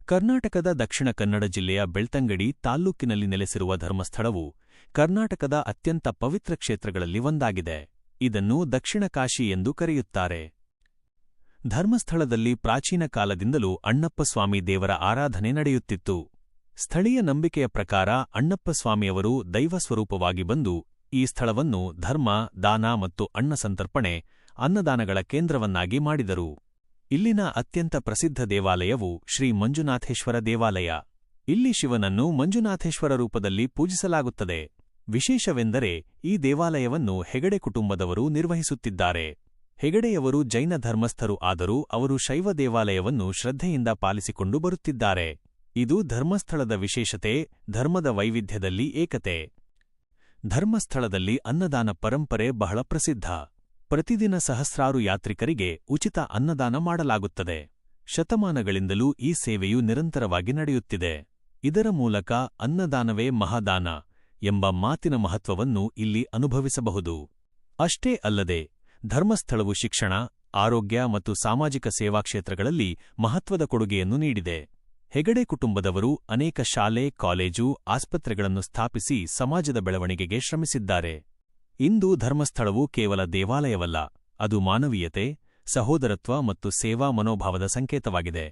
ಕರ್ನಾಟಕದ ದಕ್ಷಿಣ ಕನ್ನಡ ಜಿಲ್ಲೆಯ ಬೆಳ್ತಂಗಡಿ ತಾಲ್ಲೂಕಿನಲ್ಲಿ ನೆಲೆಸಿರುವ ಧರ್ಮಸ್ಥಳವು ಕರ್ನಾಟಕದ ಅತ್ಯಂತ ಪವಿತ್ರ ಕ್ಷೇತ್ರಗಳಲ್ಲಿ ಒಂದಾಗಿದೆ. ಇದನ್ನು ದಕ್ಷಿಣ ಕಾಶಿ ಎಂದು ಕರೆಯುತ್ತಾರೆ. ಧರ್ಮಸ್ಥಳದಲ್ಲಿ ಪ್ರಾಚೀನ ಕಾಲದಿಂದಲೂ ಅಣ್ಣಪ್ಪಸ್ವಾಮಿ ದೇವರ ಆರಾಧನೆ ನಡೆಯುತ್ತಿತ್ತು. ಸ್ಥಳೀಯ ನಂಬಿಕೆಯ ಪ್ರಕಾರ ಅಣ್ಣಪ್ಪಸ್ವಾಮಿಯವರು ದೈವಸ್ವರೂಪವಾಗಿ ಬಂದು ಈ ಸ್ಥಳವನ್ನು ಧರ್ಮ, ದಾನ ಮತ್ತು ಅನ್ನಸಂತರ್ಪಣೆ, ಅನ್ನದಾನಗಳ ಕೇಂದ್ರವನ್ನಾಗಿ ಮಾಡಿದರು. ಇಲ್ಲಿನ ಅತ್ಯಂತ ಪ್ರಸಿದ್ಧ ದೇವಾಲಯವು ಶ್ರೀ ಮಂಜುನಾಥೇಶ್ವರ ದೇವಾಲಯ. ಇಲ್ಲಿ ಶಿವನನ್ನು ಮಂಜುನಾಥೇಶ್ವರ ರೂಪದಲ್ಲಿ ಪೂಜಿಸಲಾಗುತ್ತದೆ. ವಿಶೇಷವೆಂದರೆ ಈ ದೇವಾಲಯವನ್ನು ಹೆಗಡೆ ಕುಟುಂಬದವರು ನಿರ್ವಹಿಸುತ್ತಿದ್ದಾರೆ. ಹೆಗಡೆಯವರು ಜೈನ ಧರ್ಮಸ್ಥರು ಆದರೂ ಅವರು ಶೈವ ದೇವಾಲಯವನ್ನು ಶ್ರದ್ಧೆಯಿಂದ ಪಾಲಿಸಿಕೊಂಡು ಬರುತ್ತಿದ್ದಾರೆ. ಇದು ಧರ್ಮಸ್ಥಳದ ವಿಶೇಷತೆ, ಧರ್ಮದ ವೈವಿಧ್ಯದಲ್ಲಿ ಏಕತೆ. ಧರ್ಮಸ್ಥಳದಲ್ಲಿ ಅನ್ನದಾನ ಪರಂಪರೆ ಬಹಳ ಪ್ರಸಿದ್ಧ. ಪ್ರತಿದಿನ ಸಹಸ್ರಾರು ಯಾತ್ರಿಕರಿಗೆ ಉಚಿತ ಅನ್ನದಾನ ಮಾಡಲಾಗುತ್ತದೆ. ಶತಮಾನಗಳಿಂದಲೂ ಈ ಸೇವೆಯು ನಿರಂತರವಾಗಿ ನಡೆಯುತ್ತಿದೆ. ಇದರ ಮೂಲಕ ಅನ್ನದಾನವೇ ಮಹಾದಾನ ಎಂಬ ಮಾತಿನ ಮಹತ್ವವನ್ನು ಇಲ್ಲಿ ಅನುಭವಿಸಬಹುದು. ಅಷ್ಟೇ ಅಲ್ಲದೆ ಧರ್ಮಸ್ಥಳವು ಶಿಕ್ಷಣ, ಆರೋಗ್ಯ ಮತ್ತು ಸಾಮಾಜಿಕ ಸೇವಾ ಕ್ಷೇತ್ರಗಳಲ್ಲಿ ಮಹತ್ವದ ಕೊಡುಗೆಯನ್ನು ನೀಡಿದೆ. ಹೆಗಡೆ ಕುಟುಂಬದವರು ಅನೇಕ ಶಾಲೆ, ಕಾಲೇಜು, ಆಸ್ಪತ್ರೆಗಳನ್ನು ಸ್ಥಾಪಿಸಿ ಸಮಾಜದ ಬೆಳವಣಿಗೆಗೆ ಶ್ರಮಿಸಿದ್ದಾರೆ. ಇಂದು ಧರ್ಮಸ್ಥಳವು ಕೇವಲ ದೇವಾಲಯವಲ್ಲ, ಅದು ಮಾನವೀಯತೆ, ಸಹೋದರತ್ವ ಮತ್ತು ಸೇವಾ ಮನೋಭಾವದ ಸಂಕೇತವಾಗಿದೆ.